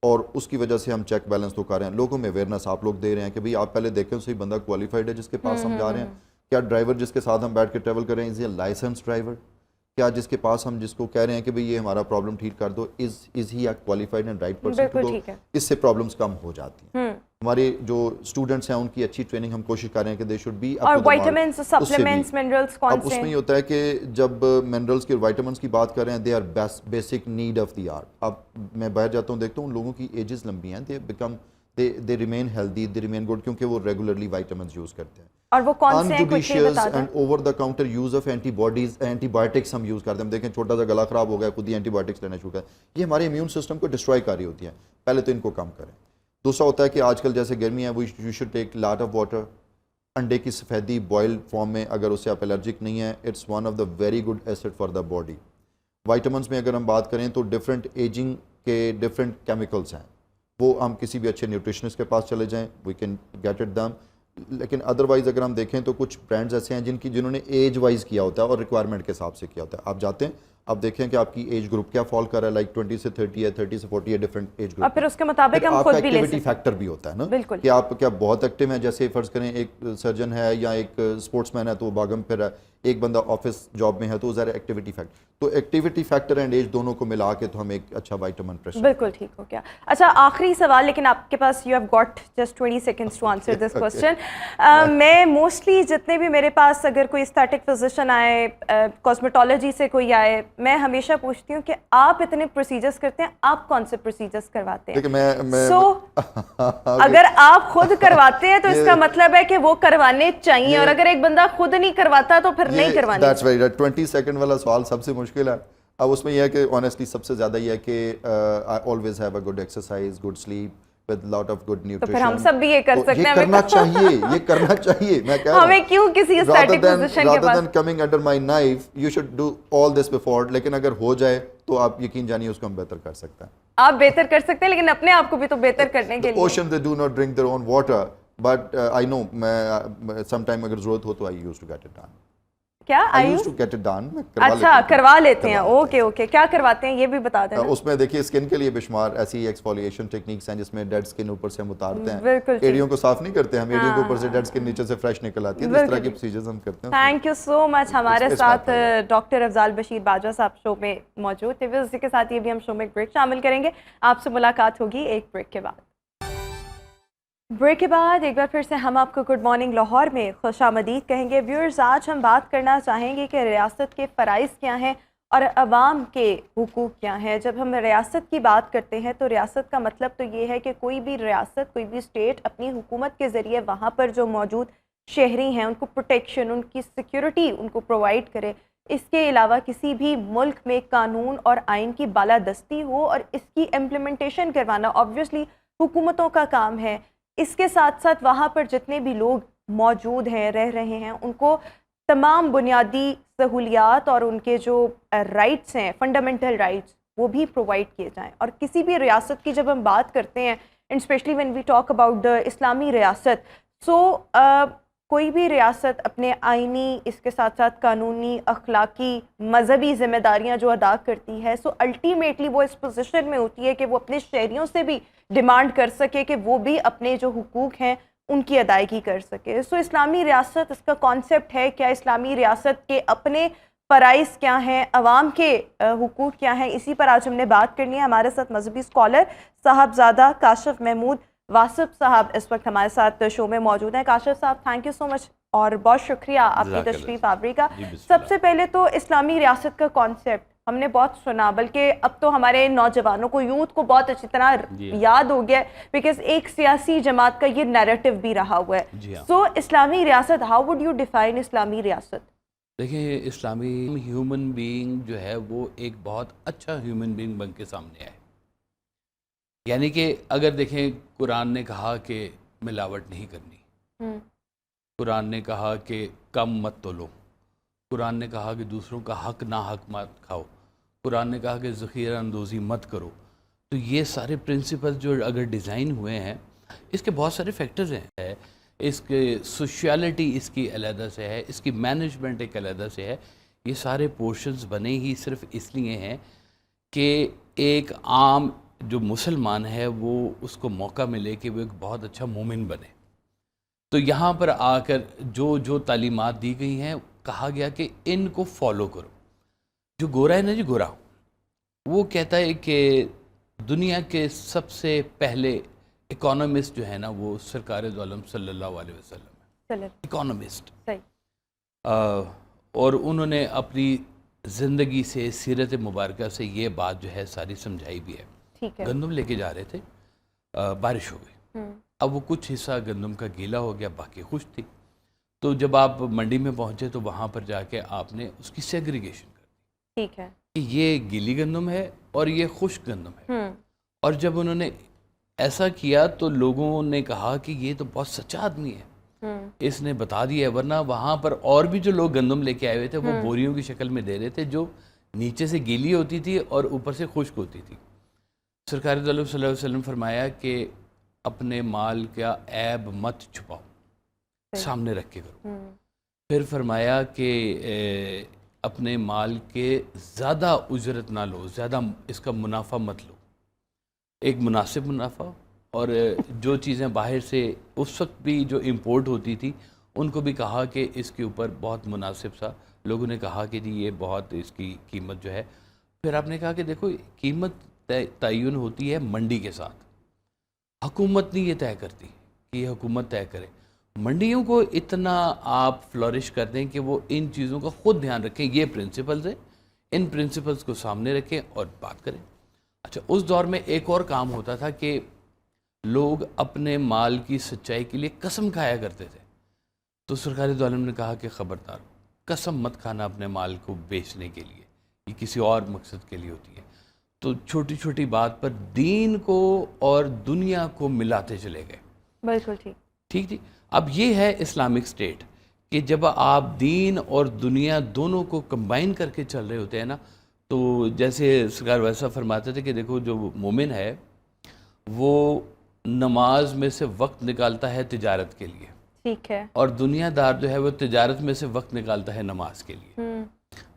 اور اس کی وجہ سے ہم چیک بیلنس تو کر رہے ہیں. لوگوں میں اویئرنیس آپ لوگ دے رہے ہیں کہ بھئی آپ پہلے دیکھیں صحیح بندہ کوالیفائڈ ہے جس کے پاس ہم جا رہے ہیں, کیا ڈرائیور جس کے ساتھ ہم بیٹھ کے ٹریول کر رہے ہیں از اے لائسنس ڈرائیور, کیا جس کے پاس ہم جس کو کہہ رہے ہیں کہ بھئی یہ ہمارا پرابلم ٹھیک کر دو is he a qualified and right person to go, اس سے پرابلمس کم ہو جاتی ہیں. ہمارے جو اسٹوڈنٹس ہیں ان کی اچھی ٹریننگ ہم کوشش کر رہے ہیں کہ دے شوڈ بی, اور وائٹامنس سپلیمنٹس منرلز کون سے, اب اس میں یہ ہوتا ہے کہ جب منرلز کی اور وائٹامنس کی بات کر رہے ہیں, they are basic need of the art. اب میں باہر جاتا ہوں دیکھتا ہوں ان لوگوں کی ایجز لمبی ہیں, they remain healthy, they remain good, کیونکہ وہ ریگولرلی وائٹامنس یوز کرتے ہیں. اور وہ کون سے ہیں کچھ یہ بتا دیں. And over the counter use of اینٹی باڈیز, اینٹی بایوٹکس ہم یوز کرتے ہیں. دیکھیں چھوٹا سا گلا خراب ہو گیا, خود ہی اینٹی بایوٹکس لینا شروع کریں, یہ ہمارے امیون سسٹم کو ڈسٹرائے کر رہی ہوتی ہیں, پہلے تو ان کو کم کریں. دوسرا ہوتا ہے کہ آج کل جیسے گرمی ہے, you should take lot of water. انڈے کی سفیدی بوائل فارم میں اگر اس سے آپ الرجک نہیں ہیں, it's one of the very good asset for the body. Vitamins میں اگر ہم بات کریں تو ڈفرینٹ ایجنگ کے ڈفرینٹ کیمیکلس ہیں, وہ ہم کسی بھی اچھے نیوٹریشنسٹ کے پاس چلے جائیں, وی کین گیٹ اٹ دم. لیکن ادروائز اگر ہم دیکھیں تو کچھ برانڈز ایسے ہیں جنہوں نے ایج وائز کیا ہوتا ہے اور ریکوائرمنٹ کے حساب سے کیا ہوتا ہے. آپ جاتے ہیں, آپ دیکھیں کہ آپ کی ایج گروپ کیا فال کر رہا ہے, لائک 20 سے 30 ہے, 30 سے 40 ہے, ڈفرینٹ ایج گروپ, اور پھر اس کے مطابق ہم خود بھی لے سکتے ہیں. فیکٹر بھی ہوتا ہے نا کہ آپ کیا بہت ایکٹیو ہیں, جیسے فرض کریں ایک سرجن ہے یا ایک اسپورٹس مین ہے تو وہ بھاگم پھر ہے, ایک بندہ آفس جاب میں ہے تو ذرا ایکٹیویٹی فیکٹر، تو ایکٹیویٹی فیکٹر اینڈ ایج دونوں کو ملا کے تو ہم ایک اچھا وائٹامن پریشر. بالکل ٹھیک ہو گیا. اچھا آخری سوال، لیکن آپ کے پاس you have got just 20 seconds to answer this question. میں موسٹلی جتنے بھی میرے پاس اگر کوئی اسٹیٹک فزیشین آئے، کاسمیٹولوجی سے کوئی آئے، میں ہمیشہ پوچھتی ہوں کہ آپ اتنے پروسیجرس کرتے ہیں، آپ کون سے پروسیجرس کرواتے ہیں؟ سو اگر آپ خود کرواتے ہیں تو اس کا مطلب ہے کہ وہ کروانے چاہیے، اور اگر ایک بندہ خود نہیں کرواتا تو پھر نہیں کروانے. That's very right. 20 سیکنڈ والا سوال سب سے مشکل ہے. اب اس میں یہ ہے کہ آنیسٹلی سب سے زیادہ یہ ہے کہ I always have a good exercise, good sleep with lot of good nutrition. تو پھر ہم سب بھی یہ کر سکتے ہیں. یہ کرنا چاہیے، یہ کرنا چاہیے. میں کہہ رہا ہوں ہمیں کیوں کسی اسٹیٹک پوزیشن کے پاس. rather than coming under my knife, you should do all this before. لیکن اگر ہو جائے تو آپ یقین جانیے اس کو ہم بہتر کر سکتے ہیں. آپ بہتر کر سکتے ہیں، لیکن اپنے آپ کو بھی تو بہتر کرنے کے لیے. Ocean they do not drink their own water, but I know میں sometime اگر ضرورت ہو تو I used to get it done. کیا I used to get it done. اچھا کروا لیتے ہیں. اوکے اوکے، کیا کرواتے ہیں یہ بھی بتا دیں. اس میں دیکھیے اسکن کے لیے بے شمار ایسی ایکسفولیشن ٹیکنیکس ہیں جس میں ڈیڈ اسکن اوپر سے ہم اتارتے ہیں. بالکل ایڑیوں کو صاف نہیں کرتے ہم، ایڑیوں کے اوپر سے ڈیڈ اسکن نیچے سے فریش نکل آتی ہے. اس طرح کے پروسیجرز ہم کرتے ہیں. تھینک یو سو مچ. ہمارے ساتھ ڈاکٹر افضال بشیر باجوہ صاحب شو میں موجود تھے. اسی کے ساتھ یہ بھی ہم شو میں ایک بریک شامل کریں گے. آپ سے ملاقات ہوگی ایک بریک کے بعد. بریک کے بعد ایک بار پھر سے ہم آپ کو گڈ مارننگ لاہور میں خوش آمدید کہیں گے. ویورز، آج ہم بات کرنا چاہیں گے کہ ریاست کے فرائض کیا ہیں اور عوام کے حقوق کیا ہیں. جب ہم ریاست کی بات کرتے ہیں تو ریاست کا مطلب تو یہ ہے کہ کوئی بھی ریاست، کوئی بھی اسٹیٹ اپنی حکومت کے ذریعے وہاں پر جو موجود شہری ہیں ان کو پروٹیکشن، ان کی سیکیورٹی ان کو پرووائڈ کرے. اس کے علاوہ کسی بھی ملک میں قانون اور آئین کی بالادستی ہو اور اس کی امپلیمنٹیشن کروانا آبویسلی حکومتوں کا کام ہے. اس کے ساتھ ساتھ وہاں پر جتنے بھی لوگ موجود ہیں، رہ رہے ہیں، ان کو تمام بنیادی سہولیات اور ان کے جو رائٹس ہیں، فنڈامنٹل رائٹس، وہ بھی پرووائڈ کیے جائیں. اور کسی بھی ریاست کی جب ہم بات کرتے ہیں، especially when we talk about the اسلامی ریاست، سو کوئی بھی ریاست اپنے آئینی، اس کے ساتھ ساتھ قانونی، اخلاقی، مذہبی ذمہ داریاں جو ادا کرتی ہے، سو الٹیمیٹلی وہ اس پوزیشن میں ہوتی ہے کہ وہ اپنے شہریوں سے بھی ڈیمانڈ کر سکے کہ وہ بھی اپنے جو حقوق ہیں ان کی ادائیگی کر سکے. سو اسلامی ریاست، اس کا کانسیپٹ ہے کیا، اسلامی ریاست کے اپنے فرائض کیا ہیں، عوام کے حقوق کیا ہیں، اسی پر آج ہم نے بات کرنی ہے. ہمارے ساتھ مذہبی اسکالر صاحبزادہ کاشف محمود واسف صاحب اس وقت ہمارے ساتھ شو میں موجود ہیں. کاشف صاحب، تھینک یو سو مچ اور بہت شکریہ آپ کی تشریف آوری کا. سب سے پہلے تو اسلامی ریاست کا کانسیپٹ ہم نے بہت سنا، بلکہ اب تو ہمارے نوجوانوں کو، یوتھ کو بہت اچھی طرح یاد ہو گیا بیکاز ایک سیاسی جماعت کا یہ نیریٹو بھی رہا ہوا ہے. سو اسلامی ریاست، ہاؤ وڈ یو ڈیفائن اسلامی ریاست؟ دیکھیں، اسلامی ہیومن بینگ جو ہے وہ ایک بہت اچھا ہیومن بینگ بن کے سامنے آئے. یعنی کہ اگر دیکھیں، قرآن نے کہا کہ ملاوٹ نہیں کرنی، قرآن نے کہا کہ کم مت تولو، قرآن نے کہا کہ دوسروں کا حق نہ حق مت کھاؤ، قرآن نے کہا کہ ذخیرہ اندوزی مت کرو. تو یہ سارے پرنسپل جو اگر ڈیزائن ہوئے ہیں، اس کے بہت سارے فیکٹرز ہیں. اس کے سوشیالٹی اس کی علیحدہ سے ہے، اس کی مینجمنٹ ایک علیحدہ سے ہے. یہ سارے پورشنز بنے ہی صرف اس لیے ہیں کہ ایک عام جو مسلمان ہے وہ اس کو موقع ملے کہ وہ ایک بہت اچھا مومن بنے. تو یہاں پر آ کر جو تعلیمات دی گئی ہیں، کہا گیا کہ ان کو فالو کرو. جو گورا ہے نا جی، گورا، وہ کہتا ہے کہ دنیا کے سب سے پہلے اکانومسٹ جو ہے نا وہ سرکار دو عالم صلی اللہ علیہ وسلم، اکانومسٹ. اور انہوں نے اپنی زندگی سے، سیرت مبارکہ سے یہ بات جو ہے ساری سمجھائی بھی ہے. گندم لے کے جا رہے تھے، بارش ہو گئی. اب وہ کچھ حصہ گندم کا گیلا ہو گیا، باقی خشک تھی. تو جب آپ منڈی میں پہنچے تو وہاں پر جا کے آپ نے اس کی سیگریگیشن کر دی، ٹھیک ہے، کہ یہ گیلی گندم ہے اور یہ خشک گندم ہے. اور جب انہوں نے ایسا کیا تو لوگوں نے کہا کہ یہ تو بہت سچا آدمی ہے، اس نے بتا دیا ہے. ورنہ وہاں پر اور بھی جو لوگ گندم لے کے آئے ہوئے تھے وہ بوریوں کی شکل میں دے رہے تھے، جو نیچے سے گیلی ہوتی تھی اور اوپر سے خشک ہوتی تھی. سرکار دو عالم صلی اللہ علیہ وسلم فرمایا کہ اپنے مال کا عیب مت چھپاؤ، سامنے رکھ کے کرو. پھر فرمایا کہ اپنے مال کے زیادہ اجرت نہ لو، زیادہ اس کا منافع مت لو، ایک مناسب منافع. اور جو چیزیں باہر سے اس وقت بھی جو امپورٹ ہوتی تھی ان کو بھی کہا کہ اس کے اوپر بہت مناسب سا لوگوں نے کہا کہ جی یہ بہت اس کی قیمت جو ہے. پھر آپ نے کہا کہ دیکھو قیمت تعین ہوتی ہے منڈی کے ساتھ, حکومت نہیں یہ طے کرتی کہ یہ حکومت طے کرے. منڈیوں کو اتنا آپ فلورش کر دیں کہ وہ ان چیزوں کا خود دھیان رکھیں, یہ پرنسپلز ہیں, ان پرنسپلز کو سامنے رکھیں اور بات کریں. اچھا, اس دور میں ایک اور کام ہوتا تھا کہ لوگ اپنے مال کی سچائی کے لیے قسم کھایا کرتے تھے. تو سرکار دو عالم نے کہا کہ خبردار, قسم مت کھانا اپنے مال کو بیچنے کے لیے, یہ کسی اور مقصد کے لیے ہوتی ہے. تو چھوٹی چھوٹی بات پر دین کو اور دنیا کو ملاتے چلے گئے. بالکل ٹھیک. ٹھیک ٹھیک. اب یہ ہے اسلامک اسٹیٹ کہ جب آپ دین اور دنیا دونوں کو کمبائن کر کے چل رہے ہوتے ہیں نا, تو جیسے سرکار ویسا فرماتے تھے کہ دیکھو جو مومن ہے وہ نماز میں سے وقت نکالتا ہے تجارت کے لیے, ٹھیک ہے, اور دنیا دار جو ہے وہ تجارت میں سے وقت نکالتا ہے نماز کے لیے.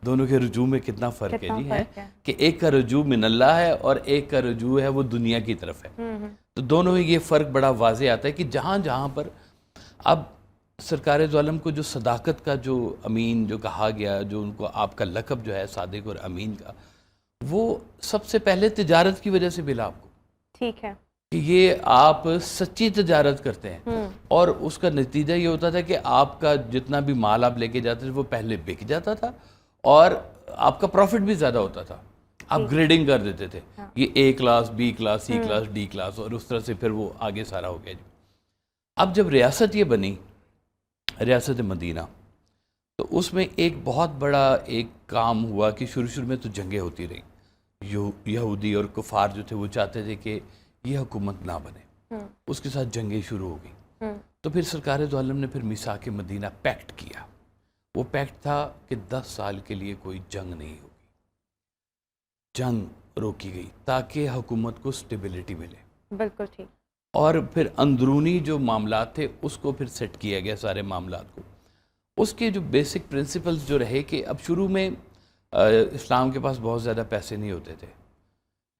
دونوں کے رجوع میں کتنا فرق ہے جی, ہے کہ ایک کا رجوع من اللہ ہے اور ایک کا رجوع ہے وہ دنیا کی طرف ہے. تو دونوں میں یہ فرق بڑا واضح آتا ہے کہ جہاں جہاں پر اب سرکار دو عالم کو جو صداقت کا جو امین جو کہا گیا, جو ان کو آپ کا لقب جو ہے صادق اور امین کا, وہ سب سے پہلے تجارت کی وجہ سے ملا آپ کو. ٹھیک ہے, کہ یہ آپ سچی تجارت کرتے ہیں, اور اس کا نتیجہ یہ ہوتا تھا کہ آپ کا جتنا بھی مال آپ لے کے جاتے تھے وہ پہلے بک جاتا تھا اور آپ کا پروفٹ بھی زیادہ ہوتا تھا. آپ گریڈنگ کر دیتے تھے, یہ A class, B class, C class, D class, اور اس طرح سے پھر وہ آگے سارا ہو گیا جی. اب جب ریاست یہ بنی, ریاست مدینہ, تو اس میں ایک بہت بڑا ایک کام ہوا کہ شروع میں تو جنگیں ہوتی رہیں. یہودی اور کفار جو تھے وہ چاہتے تھے کہ یہ حکومت نہ بنے, اس کے ساتھ جنگیں شروع ہو گئیں. تو پھر سرکار دو عالم نے پھر میثاق مدینہ پیکٹ کیا. وہ پیکٹ تھا کہ 10 سال کے لیے کوئی جنگ نہیں ہوگی, جنگ روکی گئی تاکہ حکومت کو سٹیبلٹی ملے. بالکل ٹھیک. اور پھر اندرونی جو معاملات تھے اس کو پھر سیٹ کیا گیا, سارے معاملات کو. اس کے جو بیسک پرنسپلز جو رہے کہ اب شروع میں اسلام کے پاس بہت زیادہ پیسے نہیں ہوتے تھے,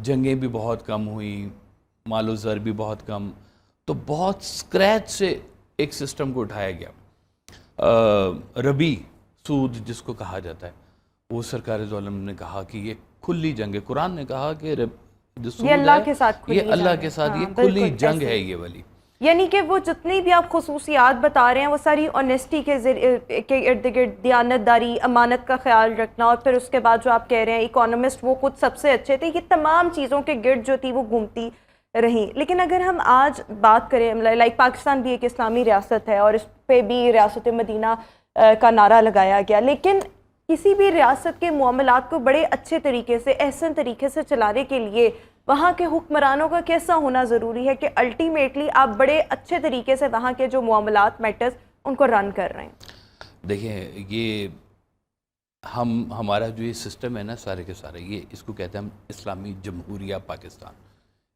جنگیں بھی بہت کم ہوئیں, مال و زر بھی بہت کم, تو بہت سکریچ سے ایک سسٹم کو اٹھایا گیا. ربی سود جس کو کہا جاتا ہے, وہ سرکار دو عالم نے کہا کہ یہ کھلی جنگ ہے. قرآن نے کہا کہ جو سود یہ اللہ کے ساتھ یہ اللہ کے ساتھ یہ کھلی جنگ ہے یہ والی. یعنی کہ وہ جتنی بھی آپ خصوصیات بتا رہے ہیں وہ ساری آنیسٹی کے ارد گرد, دیانت داری, امانت کا خیال رکھنا, اور پھر اس کے بعد جو آپ کہہ رہے ہیں اکانومسٹ وہ خود سب سے اچھے تھے, یہ تمام چیزوں کے گرد جو تھی وہ گھومتی رہیں. لیکن اگر ہم آج بات کریں, لائک پاکستان بھی ایک اسلامی ریاست ہے اور اس پہ بھی ریاست مدینہ کا نعرہ لگایا گیا, لیکن کسی بھی ریاست کے معاملات کو بڑے اچھے طریقے سے, احسن طریقے سے چلانے کے لیے وہاں کے حکمرانوں کا کیسا ہونا ضروری ہے کہ الٹیمیٹلی آپ بڑے اچھے طریقے سے وہاں کے جو معاملات میٹرز ان کو رن کر رہے ہیں. دیکھیں یہ ہمارا جو یہ سسٹم ہے نا سارے کے سارے, یہ اس کو کہتے ہیں ہم اسلامی جمہوریہ پاکستان.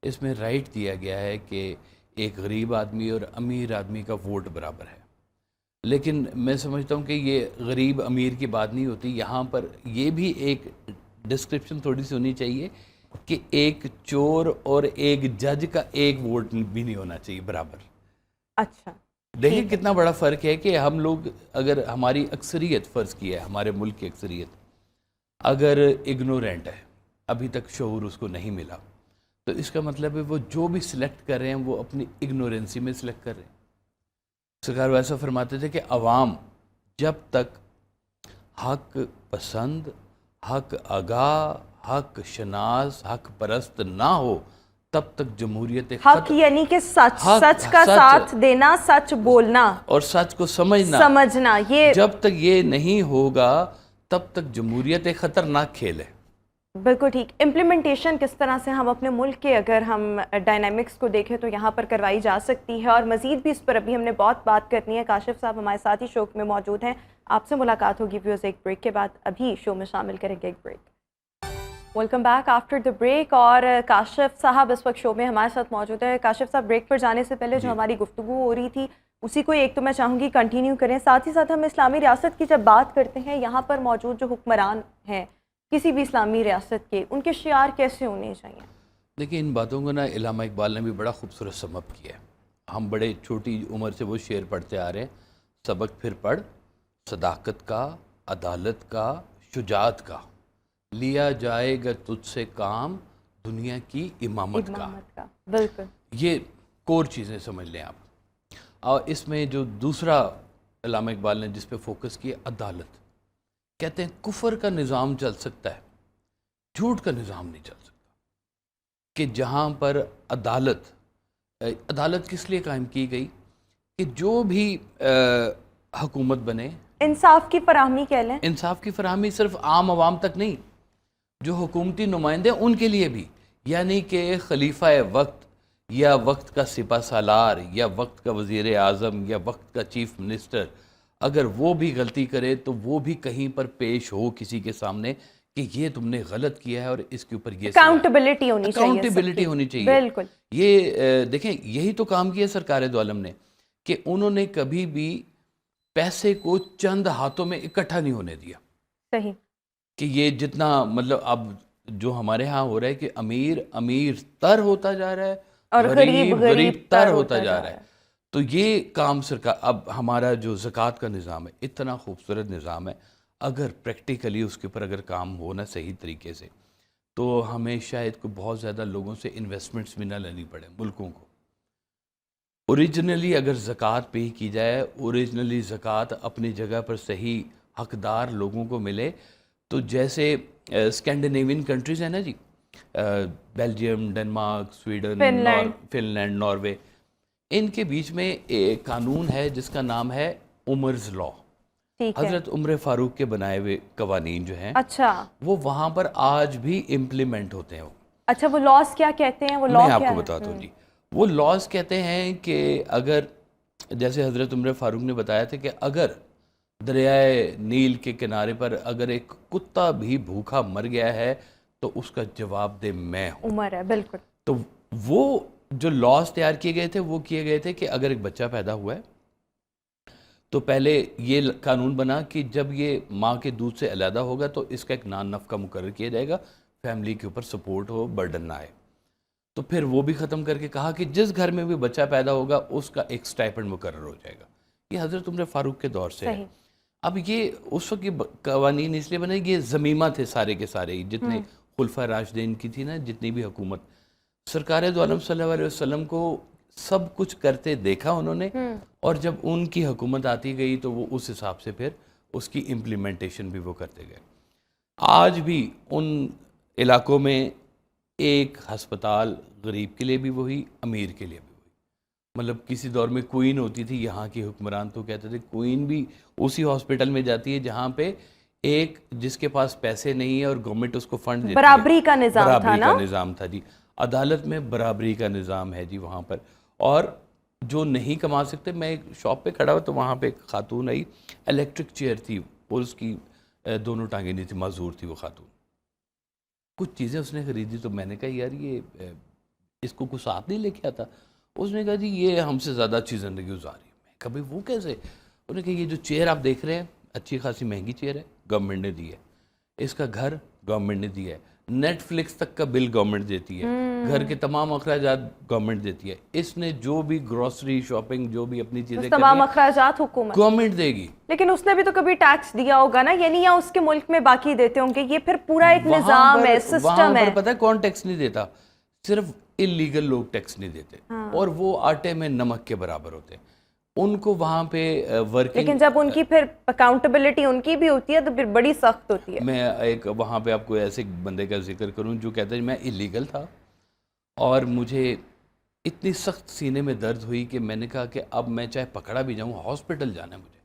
اس میں رائٹ دیا گیا ہے کہ ایک غریب آدمی اور امیر آدمی کا ووٹ برابر ہے. لیکن میں سمجھتا ہوں کہ یہ غریب امیر کی بات نہیں ہوتی, یہاں پر یہ بھی ایک ڈسکرپشن تھوڑی سی ہونی چاہیے کہ ایک چور اور ایک جج کا ایک ووٹ بھی نہیں ہونا چاہیے برابر. اچھا, دیکھیں کتنا بڑا فرق ہے کہ ہم لوگ اگر ہماری اکثریت فرض کی ہے, ہمارے ملک کی اکثریت اگر اگنورینٹ ہے, ابھی تک شعور اس کو نہیں ملا, تو اس کا مطلب ہے وہ جو بھی سلیکٹ کر رہے ہیں وہ اپنی اگنورینسی میں سلیکٹ کر رہے ہیں. سرکار ویسا فرماتے تھے کہ عوام جب تک حق پسند, حق آگاہ, حق شناس, حق پرست نہ ہو تب تک جمہوریت حق یعنی کہ سچ کا ساتھ دینا, سچ بولنا اور سچ کو سمجھنا, یہ جب تک یہ نہیں ہوگا تب تک جمہوریت ایک خطرناک کھیل ہے. بالکل ٹھیک. امپلیمنٹیشن کس طرح سے ہم اپنے ملک کے اگر ہم ڈائنامکس کو دیکھیں تو یہاں پر کروائی جا سکتی ہے, اور مزید بھی اس پر ابھی ہم نے بہت بات کرنی ہے. کاشف صاحب ہمارے ساتھ ہی شو میں موجود ہیں, آپ سے ملاقات ہوگی ویوز ایک بریک کے بعد. ابھی شو میں شامل کریں گے ایک break. Welcome back after the break, اور کاشف صاحب اس وقت شو میں ہمارے ساتھ موجود ہے. کاشف صاحب, بریک پر جانے سے پہلے جو ہماری گفتگو ہو رہی تھی اسی کو ایک تو میں چاہوں گی کنٹینیو کریں, ساتھ ہی ساتھ ہم اسلامی ریاست کی جب بات کرتے ہیں, یہاں پر موجود جو حکمران ہیں کسی بھی اسلامی ریاست کے, ان کے شعار کیسے ہونے چاہیے؟ دیکھیں ان باتوں کو نا علامہ اقبال نے بھی بڑا خوبصورت سم اپ کیا ہے. ہم بڑے چھوٹی عمر سے وہ شعر پڑھتے آ رہے ہیں, سبق پھر پڑھ صداقت کا, عدالت کا شجاعت کا، لیا جائے گا تجھ سے کام دنیا کی امامت کا. بالکل یہ کور چیزیں سمجھ لیں آپ. اور اس میں جو دوسرا علامہ اقبال نے جس پہ فوکس کیا، عدالت. کہتے ہیں کفر کا نظام چل سکتا ہے، جھوٹ کا نظام نہیں چل سکتا. کہ جہاں پر عدالت کس لیے قائم کی گئی کہ جو بھی حکومت بنے، انصاف کی فراہمی کہہ لیں. انصاف کی فراہمی صرف عام عوام تک نہیں، جو حکومتی نمائندے ان کے لیے بھی. یعنی کہ خلیفہ وقت یا وقت کا سپہ سالار یا وقت کا وزیر اعظم یا وقت کا چیف منسٹر، اگر وہ بھی غلطی کرے تو وہ بھی کہیں پر پیش ہو کسی کے سامنے کہ یہ تم نے غلط کیا ہے اور اس کے اوپر یہ اکاؤنٹیبلٹی ہونی چاہیے. اکاؤنٹیبلٹی ہونی چاہیے. بالکل. یہ دیکھیں یہی تو کام کیا سرکار دو عالم نے، کہ انہوں نے کبھی بھی پیسے کو چند ہاتھوں میں اکٹھا نہیں ہونے دیا. صحیح. کہ یہ جتنا مطلب اب جو ہمارے ہاں ہو رہا ہے کہ امیر امیر تر ہوتا جا رہا ہے اور غریب تر ہوتا جا رہا ہے. تو یہ کام سرکار، اب ہمارا جو زکوٰۃ کا نظام ہے اتنا خوبصورت نظام ہے، اگر پریکٹیکلی اس کے اوپر اگر کام ہونا صحیح طریقے سے تو ہمیں شاید کو بہت زیادہ لوگوں سے انویسٹمنٹس بھی نہ لینی پڑے ملکوں کو. اوریجنلی اگر زکوٰۃ پے کی جائے، اوریجنلی زکوٰۃ اپنی جگہ پر صحیح حقدار لوگوں کو ملے، تو جیسے اسکینڈینیوین کنٹریز ہیں نا جی، Belgium, Denmark, Sweden, Finland, Norway, ان کے بیچ میں ایک قانون ہے جس کا نام ہے عمرز لا. حضرت عمر فاروق کے بنائے ہوئے قوانین جو ہیں، اچھا، وہ وہاں پر آج بھی امپلیمنٹ ہوتے ہیں. اچھا، وہ لاز کیا کہتے ہیں؟ وہ لا میں آپ کو بتاتا ہوں جی. وہ لاز کہتے ہیں کہ اگر جیسے حضرت عمر فاروق نے بتایا تھا کہ اگر دریائے نیل کے کنارے پر اگر ایک کتا بھی بھوکا مر گیا ہے تو اس کا جواب دہ میں ہوں. عمر ہے، بالکل. تو وہ جو لاز تیار کیے گئے تھے وہ کیے گئے تھے کہ اگر ایک بچہ پیدا ہوا ہے تو پہلے یہ قانون بنا کہ جب یہ ماں کے دودھ سے علیحدہ ہوگا تو اس کا ایک نان نفقہ مقرر کیا جائے گا، فیملی کے اوپر سپورٹ ہو، برڈن نہ آئے. تو پھر وہ بھی ختم کر کے کہا کہ جس گھر میں بھی بچہ پیدا ہوگا اس کا ایک سٹائپنڈ مقرر ہو جائے گا. یہ حضرت عمر فاروق کے دور سے ہے. اب یہ اس وقت یہ قوانین اس لیے بنے، یہ ضمیمہ تھے سارے کے سارے، جتنے خلفۂ راشدین کی تھی نا، جتنی بھی حکومت، سرکار دو عالم صلی اللہ علیہ وسلم کو سب کچھ کرتے دیکھا انہوں نے، اور جب ان کی حکومت آتی گئی تو وہ اس حساب سے پھر اس کی امپلیمنٹیشن بھی وہ کرتے گئے. آج بھی ان علاقوں میں ایک ہسپتال غریب کے لیے بھی وہی، امیر کے لیے بھی وہی. مطلب کسی دور میں کوئین ہوتی تھی یہاں کی حکمران، تو کہتے تھے کوئین بھی اسی ہاسپٹل میں جاتی ہے جہاں پہ ایک جس کے پاس پیسے نہیں ہے اور گورنمنٹ اس کو فنڈ دیتی ہے. برابری کا نظام تھا نا، برابری کا نظام تھا جی. عدالت میں برابری کا نظام ہے جی وہاں پر. اور جو نہیں کما سکتے، میں ایک شاپ پہ کھڑا ہوا تو وہاں پہ ایک خاتون آئی، الیکٹرک چیئر تھی اور اس کی دونوں ٹانگیں نہیں تھی، معذور تھی وہ خاتون. کچھ چیزیں اس نے خریدی تو میں نے کہا یار یہ اس کو کچھ ساتھ نہیں لے کے آتا. اس نے کہا جی یہ ہم سے زیادہ اچھی زندگی گزاری. میں کہا بھائی وہ کیسے؟ انہوں نے کہا یہ جو چیئر آپ دیکھ رہے ہیں اچھی خاصی مہنگی چیئر ہے، گورنمنٹ نے دی ہے. اس کا گھر گورنمنٹ نے دیا ہے، نیٹ فلکس تک کا بل گورنمنٹ دیتی ہے، گھر کے تمام اخراجات گورنمنٹ دیتی ہے. اس نے جو بھی گروسری شاپنگ جو بھی اپنی چیزیں تمام اخراجات حکومت گورنمنٹ دے گی. لیکن اس نے بھی تو کبھی ٹیکس دیا ہوگا نا، یعنی یا اس کے ملک میں باقی دیتے ہوں گے. یہ پھر پورا ایک نظام ہے، سسٹم ہے. پتہ ہے کون ٹیکس نہیں دیتا؟ صرف اللیگل لوگ ٹیکس نہیں دیتے، اور وہ آٹے میں نمک کے برابر ہوتے ہیں. ان کو وہاں پہ ورکنگ، لیکن جب ان کی پھر اکاؤنٹیبلٹی ان کی بھی ہوتی ہے تو پھر بڑی سخت ہوتی ہے. میں ایک وہاں پہ آپ کو ایسے بندے کا ذکر کروں جو کہتا ہے میں اللیگل تھا اور مجھے اتنی سخت سینے میں درد ہوئی کہ میں نے کہا کہ اب میں چاہے پکڑا بھی جاؤں، ہاسپٹل جانا ہے مجھے.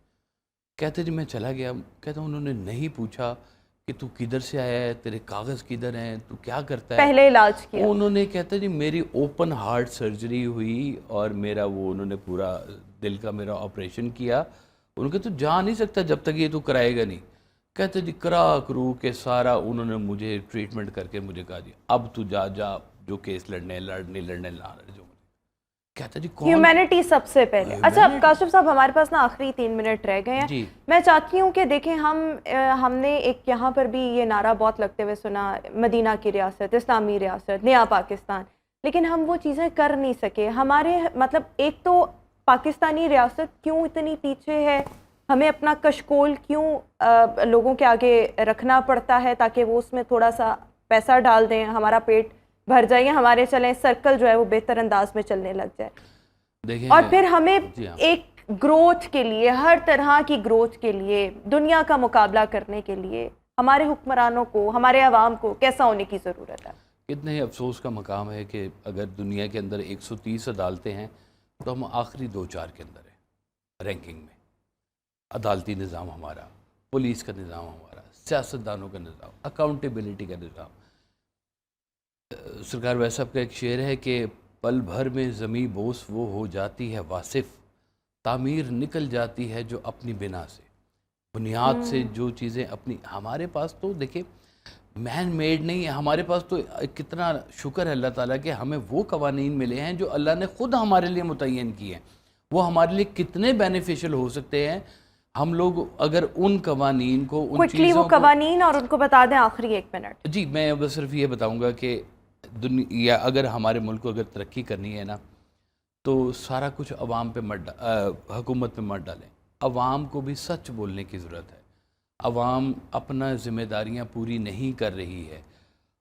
کہتے جی میں چلا گیا. کہتا انہوں نے نہیں پوچھا کہ تو کدھر سے آیا ہے، تیرے کاغذ کدھر ہیں، تو کیا کرتا ہے، پہلے علاج کیا. انہوں نے کہتا جی میری اوپن ہارٹ سرجری ہوئی اور میرا وہ انہوں نے پورا دل کا میرا آپریشن کیا. انہوں نے کہا تو جا نہیں سکتا جب تک یہ تو کرائے گا نہیں. کہتے جی کرا کرو کے سارا انہوں نے مجھے ٹریٹمنٹ کر کے مجھے کہا جی اب تو جا جو کیس لڑنے لڑنے نہ جو. کہتا جی کون؟ ہیومینٹی سب سے پہلے. اچھا کاشف صاحب، ہمارے پاس نا آخری 3 منٹ رہ گئے ہیں. میں چاہتی ہوں کہ دیکھیں ہم نے ایک یہاں پر بھی یہ نعرہ بہت لگتے ہوئے سنا، مدینہ کی ریاست، اسلامی ریاست، نیا پاکستان، لیکن ہم وہ چیزیں کر نہیں سکے. ہمارے مطلب ایک تو پاکستانی ریاست کیوں اتنی پیچھے ہے ہمیں اپنا کشکول کیوں لوگوں کے آگے رکھنا پڑتا ہے تاکہ وہ اس میں تھوڑا سا پیسہ ڈال دیں, ہمارا پیٹ بھر جائے, ہمارے چلیں سرکل جو ہے وہ بہتر انداز میں چلنے لگ جائے. دیکھیں اور پھر ہمیں ایک گروتھ کے لیے, ہر طرح کی گروتھ کے لیے, دنیا کا مقابلہ کرنے کے لیے ہمارے حکمرانوں کو, ہمارے عوام کو کیسا ہونے کی ضرورت ہے؟ کتنے افسوس کا مقام ہے کہ اگر دنیا کے اندر 130 عدالتیں ہیں تو ہم آخری 2-4 کے اندر ہیں رینکنگ میں. عدالتی نظام ہمارا, پولیس کا نظام ہمارا, سیاستدانوں کا نظام, اکاؤنٹیبلٹی کا نظام. سرکار ویس صاحب کا ایک شعر ہے کہ پل بھر میں زمیں بوس وہ ہو جاتی ہے واصف, تعمیر نکل جاتی ہے جو اپنی بنا سے. بنیاد سے جو چیزیں اپنی, ہمارے پاس تو دیکھیں مین میڈ نہیں ہے, ہمارے پاس تو کتنا شکر ہے اللہ تعالیٰ کہ ہمیں وہ قوانین ملے ہیں جو اللہ نے خود ہمارے لیے متعین کیے ہیں. وہ ہمارے لیے کتنے بینیفیشل ہو سکتے ہیں. ہم لوگ اگر ان قوانین کو, ان چیزوں وہ قوانین اور ان کو بتا دیں آخری 1 منٹ. جی میں بس صرف یہ بتاؤں گا کہ دنیا اگر ہمارے ملک کو اگر ترقی کرنی ہے نا تو سارا کچھ عوام پہ حکومت پہ مت ڈالیں. عوام کو بھی سچ بولنے کی ضرورت ہے. عوام اپنا ذمہ داریاں پوری نہیں کر رہی ہے.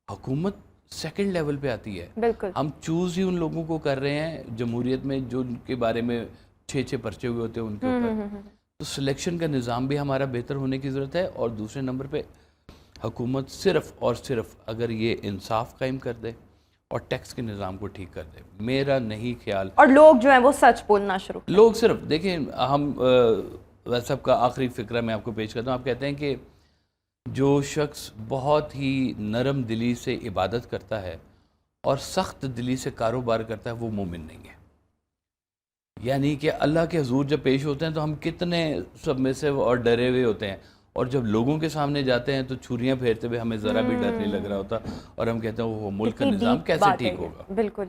حکومت سیکنڈ لیول پہ آتی ہے. بالکل ہم چوز ہی ان لوگوں کو کر رہے ہیں جمہوریت میں جو ان کے بارے میں 6 پرچے ہوئے ہوتے ہیں ان کے اوپر. تو سلیکشن کا نظام بھی ہمارا بہتر ہونے کی ضرورت ہے. اور دوسرے نمبر پہ حکومت صرف اور صرف اگر یہ انصاف قائم کر دے اور ٹیکس کے نظام کو ٹھیک کر دے, میرا نہیں خیال. اور لوگ جو ہیں وہ سچ بولنا شروع کریں. لوگ صرف دیکھیں, ہم ویسے سب کا آخری فقرہ میں آپ کو پیش کرتا ہوں. آپ کہتے ہیں کہ جو شخص بہت ہی نرم دلی سے عبادت کرتا ہے اور سخت دلی سے کاروبار کرتا ہے وہ مومن نہیں ہے. یعنی کہ اللہ کے حضور جب پیش ہوتے ہیں تو ہم کتنے سبمسو اور ڈرے ہوئے ہوتے ہیں, اور جب لوگوں کے سامنے جاتے ہیں تو چھریاں پھیرتے ہوئے ہمیں ذرا بھی ڈر نہیں لگ رہا ہوتا, اور ہم کہتے ہیں وہ ملک کا نظام کیسے ٹھیک ہوگا. بالکل.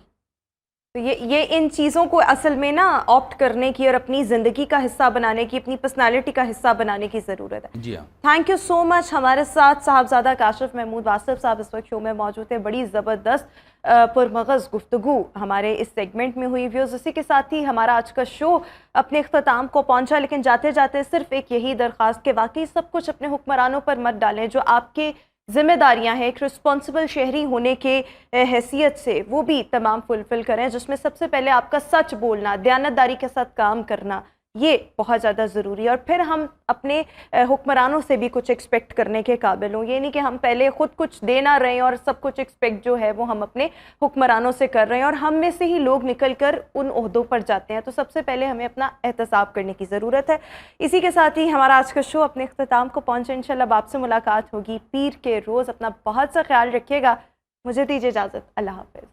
تو یہ ان چیزوں کو اصل میں نا آپٹ کرنے کی اور اپنی زندگی کا حصہ بنانے کی, اپنی پرسنالٹی کا حصہ بنانے کی ضرورت ہے. جی ہاں, تھینک یو سو مچ. ہمارے ساتھ صاحبزادہ کاشف محمود واصف صاحب اس وقت شو میں موجود ہیں. بڑی زبردست پرمغز گفتگو ہمارے اس سیگمنٹ میں ہوئی. ویوز اسی کے ساتھ ہی ہمارا آج کا شو اپنے اختتام کو پہنچا, لیکن جاتے جاتے صرف ایک یہی درخواست کہ واقعی سب کچھ اپنے حکمرانوں پر مت ڈالیں. جو آپ کے ذمہ داریاں ہیں ایک رسپانسبل شہری ہونے کے حیثیت سے, وہ بھی تمام فلفل کریں, جس میں سب سے پہلے آپ کا سچ بولنا, دیانتداری کے ساتھ کام کرنا, یہ بہت زیادہ ضروری ہے. اور پھر ہم اپنے حکمرانوں سے بھی کچھ ایکسپیکٹ کرنے کے قابل ہوں. یہ نہیں کہ ہم پہلے خود کچھ دے نہ رہے ہیں اور سب کچھ ایکسپیکٹ جو ہے وہ ہم اپنے حکمرانوں سے کر رہے ہیں, اور ہم میں سے ہی لوگ نکل کر ان عہدوں پر جاتے ہیں. تو سب سے پہلے ہمیں اپنا احتساب کرنے کی ضرورت ہے. اسی کے ساتھ ہی ہمارا آج کا شو اپنے اختتام کو پہنچے. انشاءاللہ اب آپ سے ملاقات ہوگی پیر کے روز. اپنا بہت سا خیال رکھیے گا. مجھے دیجیے اجازت. اللہ حافظ.